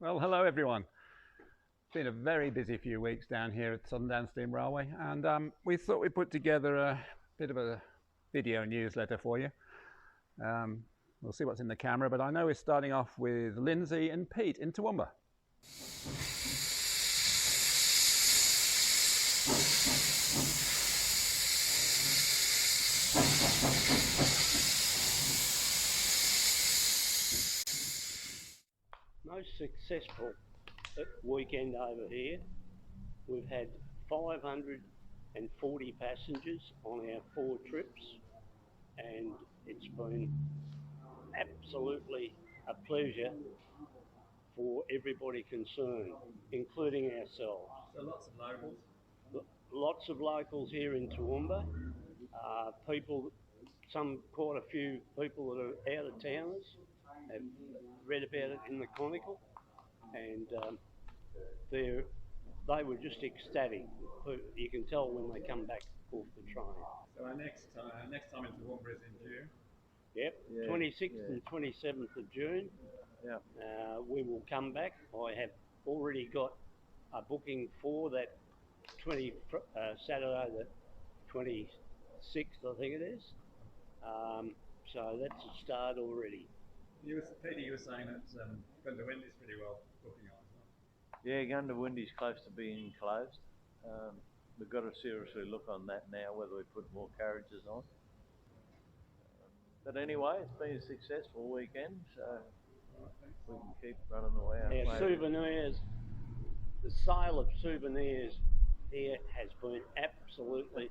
Well, hello everyone. It's been a very busy few weeks down here at Southern Steam Railway, and we thought we'd put together a bit of a video newsletter for you. We'll see what's in the camera, but I know we're starting off with Lindsay and Pete in Toowoomba. Most successful weekend over here. We've had 540 passengers on our 4 trips, and it's been absolutely a pleasure for everybody concerned, including ourselves. So lots of locals? Lots of locals here in Toowoomba. People, quite a few people that are out of towners have read about it in the Chronicle, and they were just ecstatic. You can tell when they come back off the train. So our next time in Toowoomba is in June? Yep, yeah, 26th and 27th of June. Yeah. We will come back. I have already got a booking for that Saturday the 26th, I think it is. So that's a start already. Peter, you were saying that Gantry is pretty well booking on. Yeah, Gantry's close to being closed. We've got to seriously look on that now, whether we put more carriages on. But anyway, it's been a successful weekend, so we can keep running away. Our souvenirs, the sale of souvenirs here has been absolutely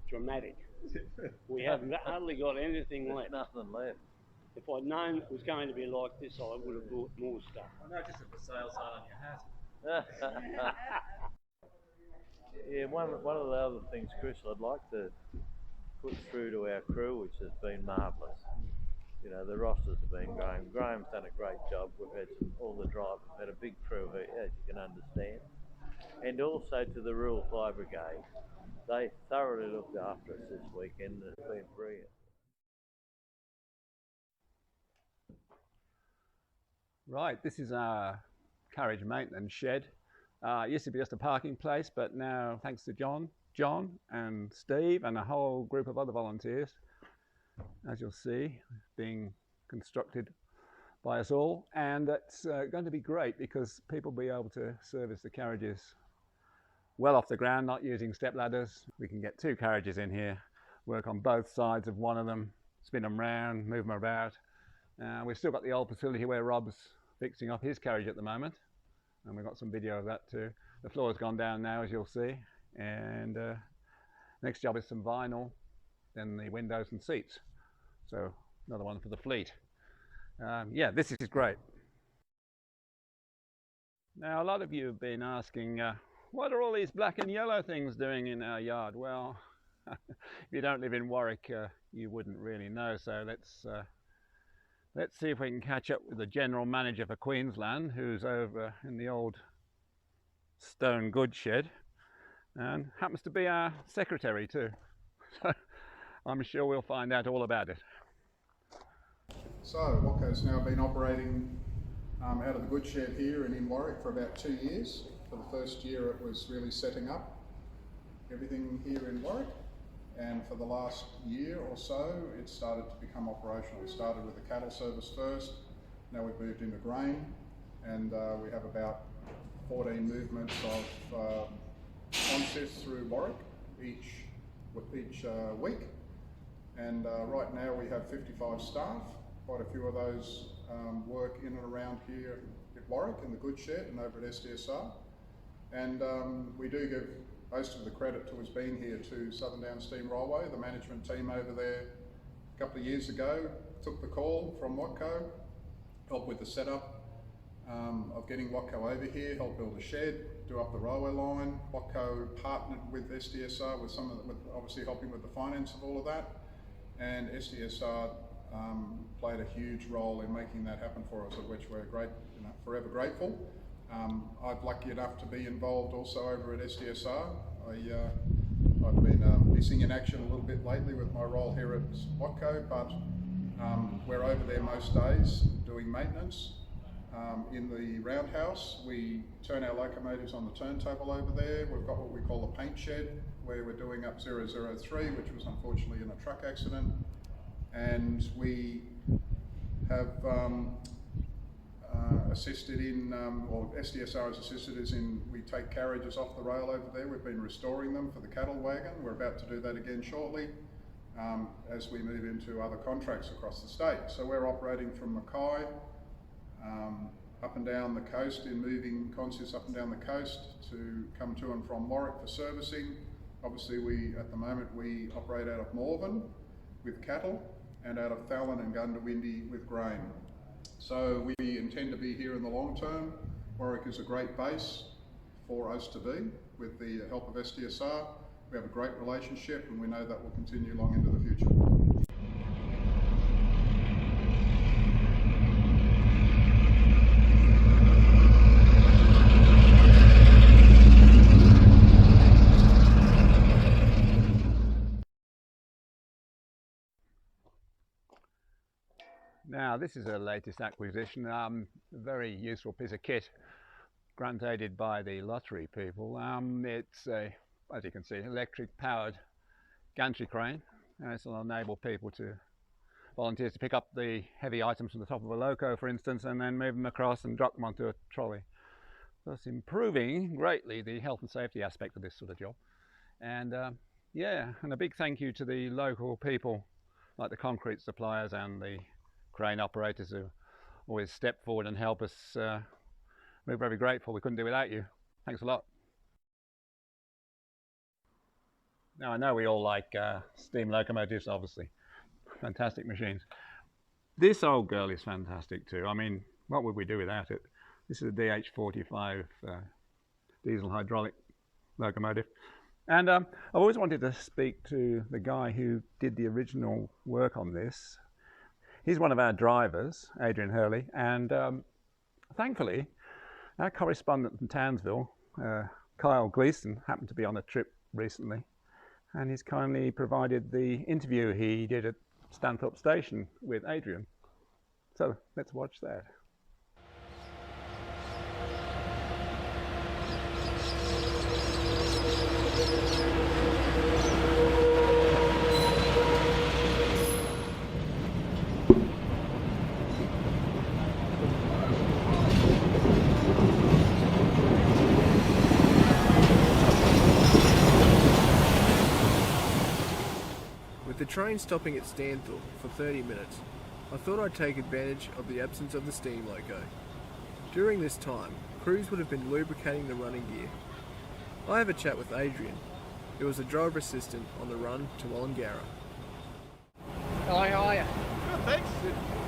dramatic. We have hardly got anything left. Nothing left. If I'd known it was going to be like this, I would have bought more stuff. I noticed that the sale sign on your hat. Yeah, one of the other things, Chris, I'd like to put through to our crew, which has been marvellous. You know, the rosters have been growing. Graham's done a great job. We've had all the drivers, we've had a big crew here, as you can understand. And also to the Rural Fire Brigade. They thoroughly looked after us this weekend, and it's been brilliant. Right, this is our carriage maintenance shed. It used to be just a parking place, but now, thanks to John and Steve and a whole group of other volunteers, as you'll see, being constructed by us all. And it's going to be great because people will be able to service the carriages well off the ground, not using step ladders. We can get 2 carriages in here, work on both sides of one of them, spin them round, move them about. We've still got the old facility where Rob's fixing up his carriage at the moment, and we've got some video of that too. The floor's gone down now, as you'll see, and next job is some vinyl, then the windows and seats. So another one for the fleet. Yeah, this is great. Now, a lot of you have been asking, what are all these black and yellow things doing in our yard? Well, if you don't live in Warwick, you wouldn't really know. So let's see if we can catch up with the general manager for Queensland, who's over in the old stone goods shed, and happens to be our secretary too. So I'm sure we'll find out all about it. So Wacco's now been operating out of the goods shed here and in Warwick for about 2 years. For the first year it was really setting up everything here in Warwick, and for the last year or so it started to become operational. We started with the cattle service first, now we've moved into grain, and we have about 14 movements of consists through Warwick each week, and right now we have 55 staff. Quite a few of those work in and around here at Warwick in the goods shed and over at Sdsr, and we do give most of the credit to us being here to Southern Steam Railway. The management team over there a couple of years ago took the call from Wacco, helped with the setup of getting Wacco over here, helped build a shed, do up the railway line. Wacco partnered with Sdsr with obviously helping with the finance of all of that, and Sdsr played a huge role in making that happen for us, of which we're forever grateful. I'm lucky enough to be involved also over at Sdsr. I've been missing in action a little bit lately with my role here at Wacco, but we're over there most days doing maintenance, in the roundhouse. We turn our locomotives on the turntable over there. We've got what we call the paint shed, where we're doing up 003, which was unfortunately in a truck accident. And we have assisted in, or SDSR has assisted us in, we take carriages off the rail over there. We've been restoring them for the cattle wagon. We're about to do that again shortly as we move into other contracts across the state. So we're operating from Mackay up and down the coast, in moving consists up and down the coast to come to and from Warwick for servicing. Obviously at the moment we operate out of Morven with cattle and out of Fallon and Gundawindi with grain. So we intend to be here in the long term. Warwick is a great base for us to be with the help of SDSR. We have a great relationship and we know that will continue long into the future. Now this is a latest acquisition, a very useful piece of kit, grant-aided by the lottery people. It's a, as you can see, electric powered gantry crane, and this will enable volunteers to pick up the heavy items from the top of a loco, for instance, and then move them across and drop them onto a trolley, thus improving greatly the health and safety aspect of this sort of job. And yeah, and a big thank you to the local people like the concrete suppliers and the crane operators who always step forward and help us. We're very grateful. We couldn't do without you. Thanks a lot. Now I know we all like steam locomotives, obviously. Fantastic machines. This old girl is fantastic too. I mean, what would we do without it? This is a DH45 diesel hydraulic locomotive. And I've always wanted to speak to the guy who did the original work on this. He's one of our drivers, Adrian Hurley, and thankfully our correspondent from Townsville, Kyle Gleeson, happened to be on a trip recently, and he's kindly provided the interview he did at Stanthorpe Station with Adrian. So let's watch that. With the train stopping at Stanthorpe for 30 minutes, I thought I'd take advantage of the absence of the steam loco. During this time, crews would have been lubricating the running gear. I have a chat with Adrian, who was a driver assistant on the run to Wollongara. Hello, how are you? Good, thanks.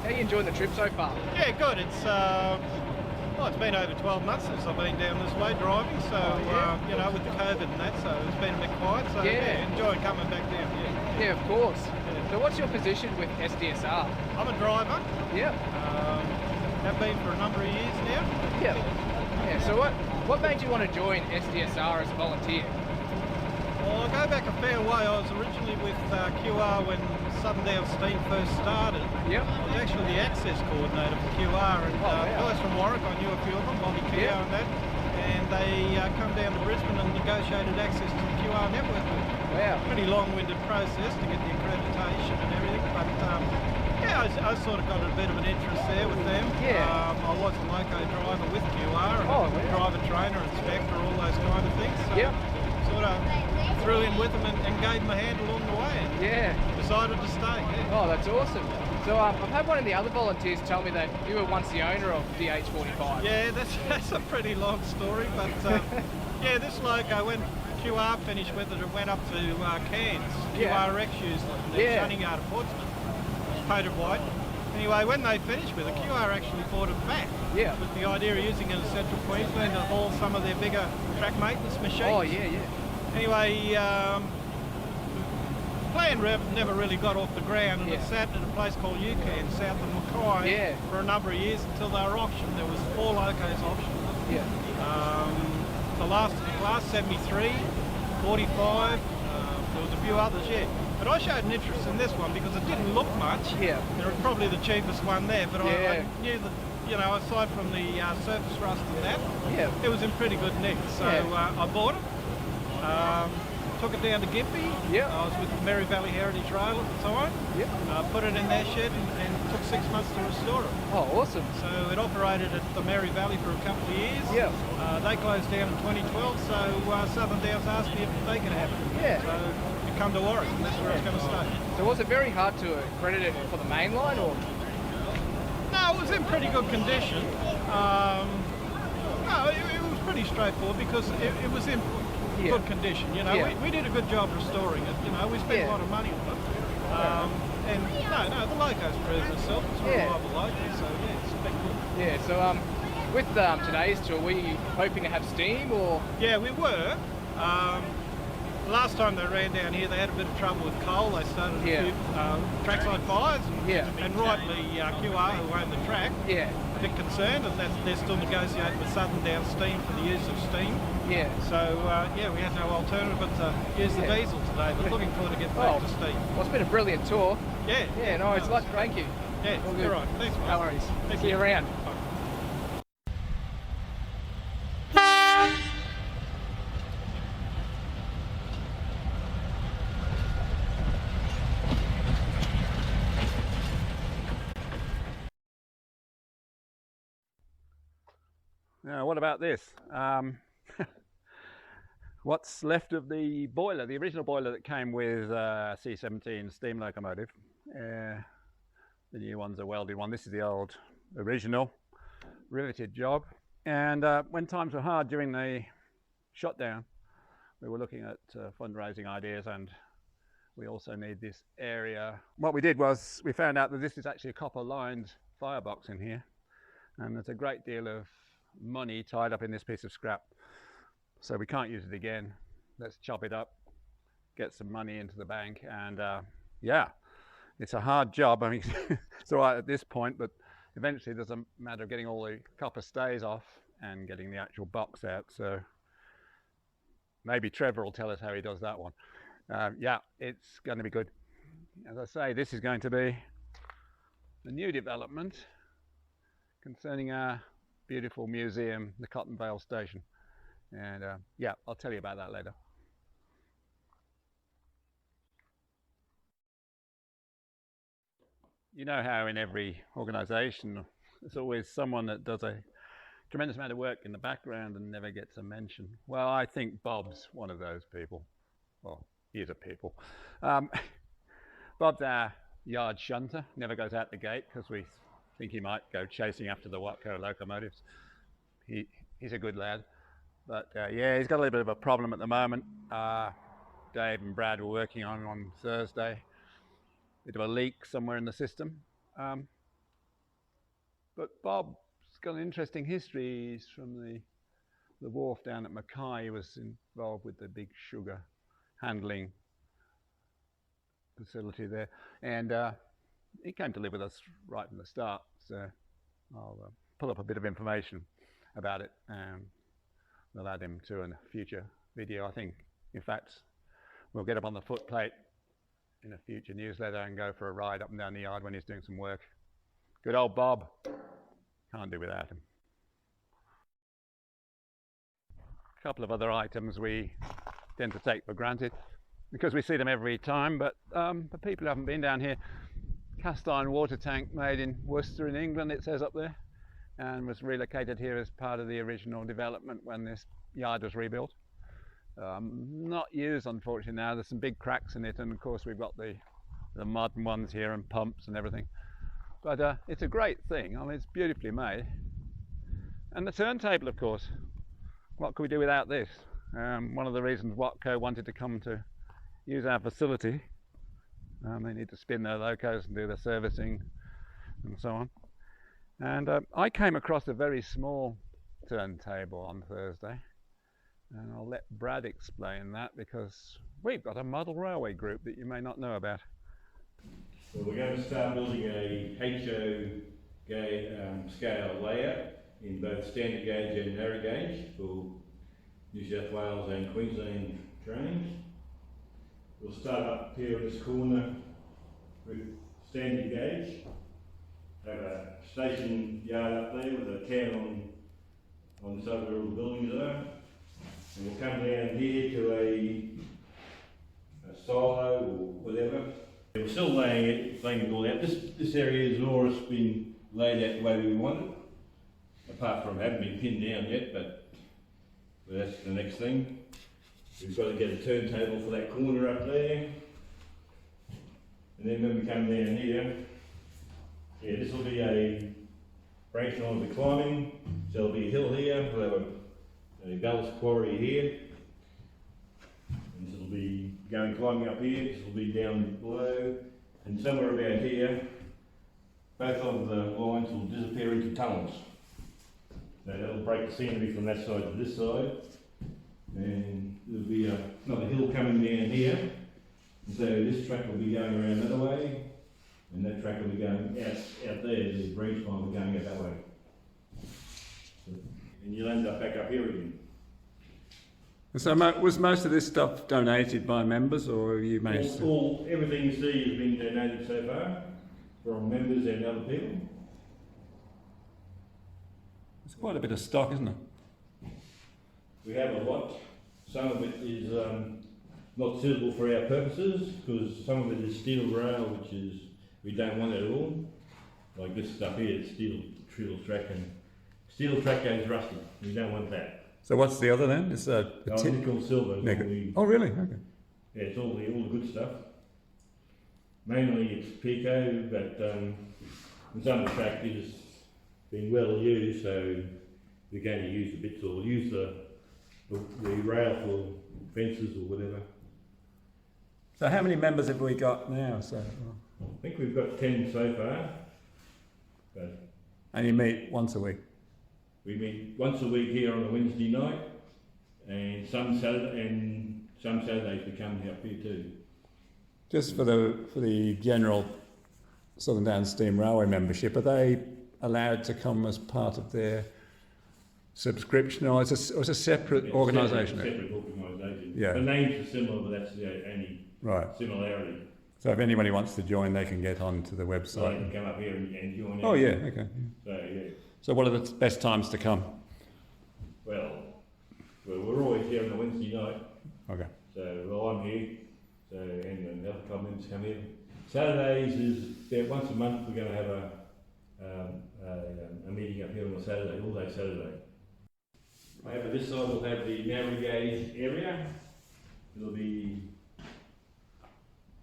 How are you enjoying the trip so far? Yeah, good. It's been over 12 months since I've been down this way driving, so you know, with the COVID and that, so it's been a bit quiet. So yeah, enjoying coming back down. Yeah, of course. Yeah. So what's your position with SDSR? I'm a driver. Yeah. Have been for a number of years now. Yeah. Yeah. So what made you want to join SDSR as a volunteer? Well, I go back a fair way. I was originally with QR when Southern Down Steam first started. Yep. I was actually the access coordinator for QR, and guys from Warwick, I knew a few of them, Bobby Keogh and that, and they come down to Brisbane and negotiated access to the QR network. Wow. Pretty long-winded process to get the accreditation and everything, but yeah, I sort of got a bit of an interest there with them. Yeah. I was a loco driver with QR, and driver trainer, inspector, all those kind of things. So yep. Sort of threw in with them and gave them a hand along the way. And yeah. Decided to stay. Yeah. Oh, that's awesome. So I've had one of the other volunteers tell me that you were once the owner of DH45. Yeah, that's a pretty long story, but yeah, this loco, when QR finished with it, it went up to Cairns. QRX used it. They're shunning out of Portsmouth. Painted white. Anyway, when they finished with it, QR actually bought it back. Yeah. With the idea of using it in central Queensland to haul some of their bigger track maintenance machines. Oh, yeah, yeah. Anyway, the plan never really got off the ground, and it sat at a place called UCAN, south of Mackay, for a number of years until they were auctioned. There was 4 locos auctioned. Yeah. The last 73, 45, there was a few others, But I showed an interest in this one because it didn't look much. Yeah. It was probably the cheapest one there, but I knew that you know, aside from the surface rust and that, Yeah. it was in pretty good nick. So I bought it, took it down to Gantry. Yeah. I was with the Mary Valley Heritage Rail at the time. Yeah. Put it in their shed and took 6 months to restore it. Oh, awesome. So it operated at the Mary Valley for a couple of years. Yeah. They closed down in 2012, so Southern Downs asked me if they could have it. Yeah. So it come to Warwick, and that's where it's going to stay. So was it very hard to accredit it for the main line, or? No, it was in pretty good condition. No, it was pretty straightforward because it was in good condition. You know, we did a good job restoring it. You know, we spent a lot of money on it. And no, the loco's proven itself. It's a reliable loco, so yeah, it's been good. Yeah. So with today's tour, were you hoping to have steam, or? Yeah, we were. Last time they ran down here, they had a bit of trouble with coal. They started a few trackside fires, and rightly QR, who owned the track, a bit concerned, and they're still negotiating with Southern Downs Steam for the use of steam. Yeah. So we had no alternative but to use the diesel today. But looking forward to get back to steam. Well, it's been a brilliant tour. Yeah. Yeah. No, it's like thank you. Yeah. All good. All right. Thanks, mate. No worries. Thank See you around. Now, what about this? What's left of the boiler, the original boiler that came with C17 steam locomotive. The new one's a welded one. This is the old original riveted job. And when times were hard during the shutdown, we were looking at fundraising ideas, and we also need this area. What we did was we found out that this is actually a copper lined firebox in here, and there's a great deal of money tied up in this piece of scrap, so we can't use it again. Let's chop it up, get some money into the bank, and yeah, it's a hard job. I mean, it's all right at this point, but eventually there's a matter of getting all the copper stays off and getting the actual box out. So maybe Trevor will tell us how he does that one. Yeah, it's going to be good. As I say, this is going to be a new development concerning our beautiful museum, the Cotton Vale Station. And yeah, I'll tell you about that later. You know how in every organisation there's always someone that does a tremendous amount of work in the background and never gets a mention. Well, I think Bob's one of those people. Well, he is a people. Bob's our yard shunter, never goes out the gate because we think he might go chasing after the Watco locomotives. He's a good lad, but yeah, he's got a little bit of a problem at the moment. Dave and Brad were working on Thursday. Bit of a leak somewhere in the system. But Bob's got an interesting history. He's from the wharf down at Mackay. He was involved with the big sugar handling facility there, and he came to live with us right from the start. So I'll pull up a bit of information about it, and we'll add him to a future video. I think, in fact, we'll get up on the footplate in a future newsletter and go for a ride up and down the yard when he's doing some work. Good old Bob. Can't do without him. A couple of other items we tend to take for granted because we see them every time, but for people who haven't been down here, cast iron water tank made in Worcester in England, it says up there, and was relocated here as part of the original development when this yard was rebuilt. Not used, unfortunately, now. There's some big cracks in it, and of course we've got the modern ones here and pumps and everything. But it's a great thing. I mean, it's beautifully made. And the turntable, of course. What could we do without this? One of the reasons Watco wanted to come to use our facility. They need to spin their locos and do their servicing and so on. And I came across a very small turntable on Thursday. And I'll let Brad explain that because we've got a model railway group that you may not know about. Well, we're going to start building a HO scale layout in both standard gauge and narrow gauge for New South Wales and Queensland trains. We'll start up here at this corner with standard gauge, have a station yard up there with a town on the side where all the buildings are. And we'll come down here to a silo or whatever. We're still laying it all out. This area has always been laid out the way we want it, apart from having been pinned down yet, but that's the next thing. We've got to get a turntable for that corner up there. And then when we come down here, yeah, this will be a branch line of climbing. So there'll be a hill here, we'll have a ballast quarry here. And this will be climbing up here, this will be down below. And somewhere about here, both of the lines will disappear into tunnels. Now that'll break the scenery from that side to this side. And there'll be another hill coming down here. And so this track will be going around that way. And that track will be going out there, the branch line will be going out that way. And you'll end up back up here again. So was most of this stuff donated by members, or have you managed to? Everything you see has been donated so far from members and other people. It's quite a bit of stock, isn't it? We have a lot. Some of it is not suitable for our purposes, because some of it is steel rail, which is we don't want at all. Like this stuff here, it's steel track, and steel track goes rusty. We don't want that. So what's the other then? It's nickel silver. Oh really? Okay. Yeah, it's all the good stuff. Mainly it's pico, but some of the track is been well used, so we're going to use the bits, or use the rail for fences or whatever. So how many members have we got now? So I think we've got 10 so far. But and you meet once a week? We meet once a week here on a Wednesday night, and some Saturdays we come up here too. Just for the general Southern Downs Steam Railway membership, are they allowed to come as part of their subscription, or it's a separate organisation? Separate organisation. Yeah. The names are similar, but that's the only similarity. So if anybody wants to join, they can get onto the website. So they can come up here and join. Oh yeah, okay. So yeah. So what are the best times to come? Well, we're always here on a Wednesday night. Okay. So I'm here. So and the other comments come in. Saturdays is about once a month. We're going to have a meeting up here on a Saturday, all day Saturday. Over this side we'll have the narrow gauge area. It'll be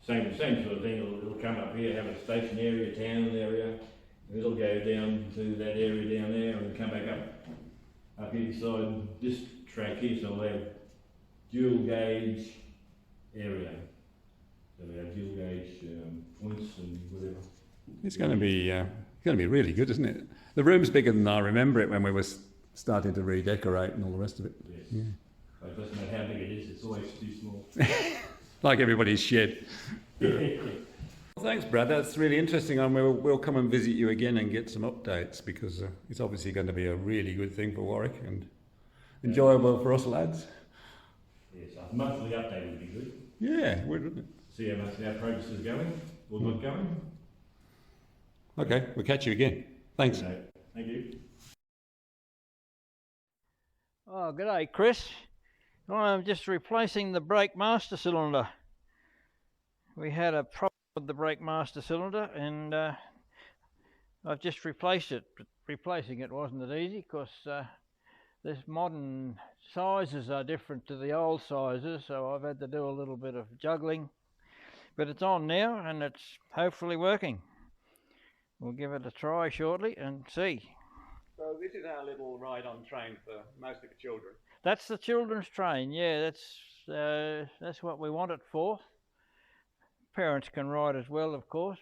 same sort of thing. It'll come up here, have a station area, town area. And it'll go down to that area down there and come back up here beside this track here. So we'll have dual gauge area. So we have dual gauge points and whatever. It's going to be really good, isn't it? The room's bigger than I remember it when we were starting to redecorate and all the rest of it. Yes. Yeah. But it doesn't matter how big it is, it's always too small. Like everybody's shed. Well, thanks, Brad. That's really interesting, and we'll come and visit you again and get some updates, because it's obviously going to be a really good thing for Warwick and enjoyable for us lads. Yes, a monthly update would be good. Yeah, wouldn't it? See how much our progress is going or not going. Okay, we'll catch you again. Thanks. Okay, thank you. Oh, g'day, Chris. I'm just replacing the brake master cylinder. We had a problem with the brake master cylinder, and I've just replaced it. But replacing it wasn't that easy, because this modern sizes are different to the old sizes, so I've had to do a little bit of juggling. But it's on now, and it's hopefully working. We'll give it a try shortly and see. So this is our little ride-on train for most of the children. That's the children's train, yeah, that's what we want it for. Parents can ride as well, of course.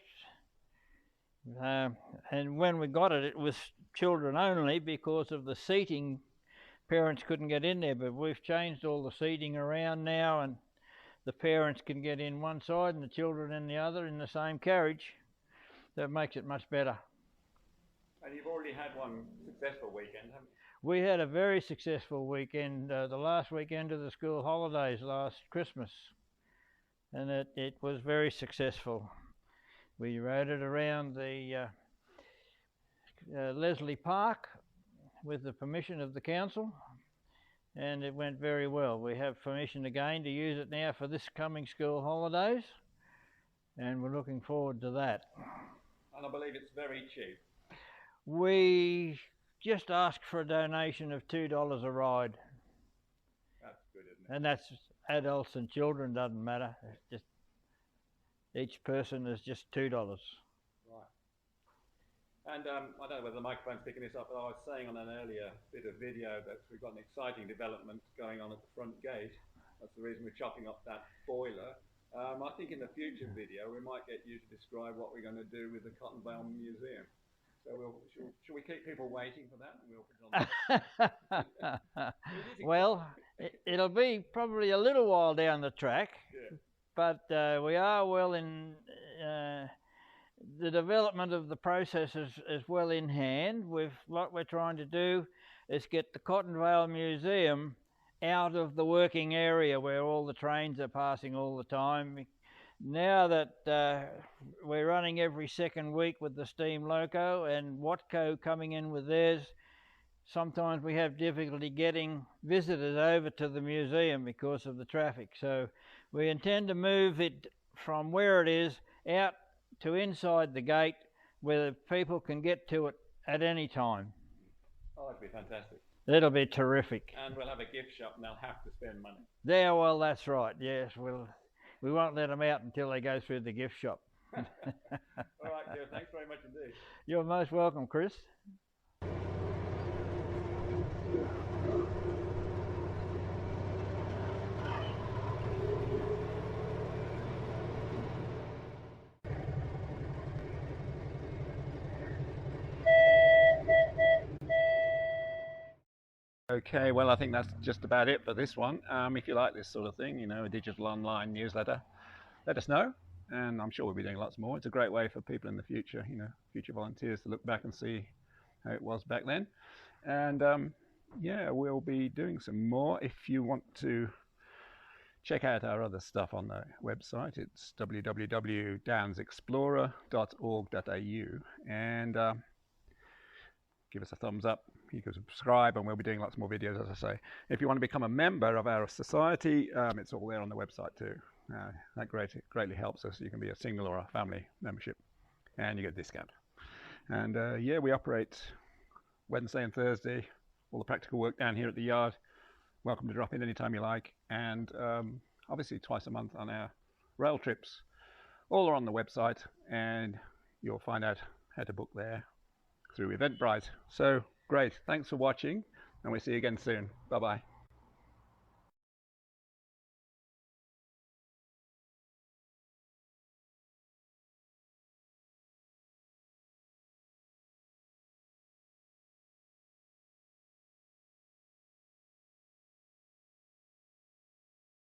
And when we got it, it was children only because of the seating. Parents couldn't get in there, but we've changed all the seating around now, and the parents can get in one side and the children in the other in the same carriage. That makes it much better. And you've already had one successful weekend, haven't you? We had a very successful weekend, the last weekend of the school holidays last Christmas, and it was very successful. We rode it around the Leslie Park with the permission of the council, and it went very well. We have permission again to use it now for this coming school holidays, and we're looking forward to that. And I believe it's very cheap. We just asked for a donation of $2 a ride. That's good, isn't it? And that's adults and children, doesn't matter. It's just each person is just $2. Right. And I don't know whether the microphone's picking this up, but I was saying on an earlier bit of video that we've got an exciting development going on at the front gate. That's the reason we're chopping up that boiler. I think in the future video we might get you to describe what we're going to do with the Cotton Vale Museum. So should we keep people waiting for that? We'll put it on. Well, it'll be probably a little while down the track, yeah. But we are well in, the development of the process is well in hand. What we're trying to do is get the Cotton Vale Museum out of the working area where all the trains are passing all the time. Now that we're running every second week with the steam loco and Watco coming in with theirs, sometimes we have difficulty getting visitors over to the museum because of the traffic. So we intend to move it from where it is out to inside the gate where the people can get to it at any time. Oh, that'd be fantastic. That'll be terrific. And we'll have a gift shop and they'll have to spend money. Yeah, well, that's right. Yes, we won't let them out until they go through the gift shop. All right, Joe, thanks very much indeed. You're most welcome, Chris. Okay, well, I think that's just about it for this one. If you like this sort of thing, you know, a digital online newsletter, let us know, and I'm sure we'll be doing lots more. It's a great way for people in the future, you know, future volunteers to look back and see how it was back then. And yeah, we'll be doing some more. If you want to check out our other stuff on the website, it's www.downsexplorer.org.au, and give us a thumbs up. You can subscribe, and we'll be doing lots more videos, as I say. If you want to become a member of our society, it's all there on the website too. That greatly helps us. You can be a single or a family membership, and you get a discount. And yeah, we operate Wednesday and Thursday. All the practical work down here at the yard. Welcome to drop in anytime you like. And obviously twice a month on our rail trips. All are on the website, and you'll find out how to book there through Eventbrite. So great, thanks for watching, and we'll see you again soon. Bye bye.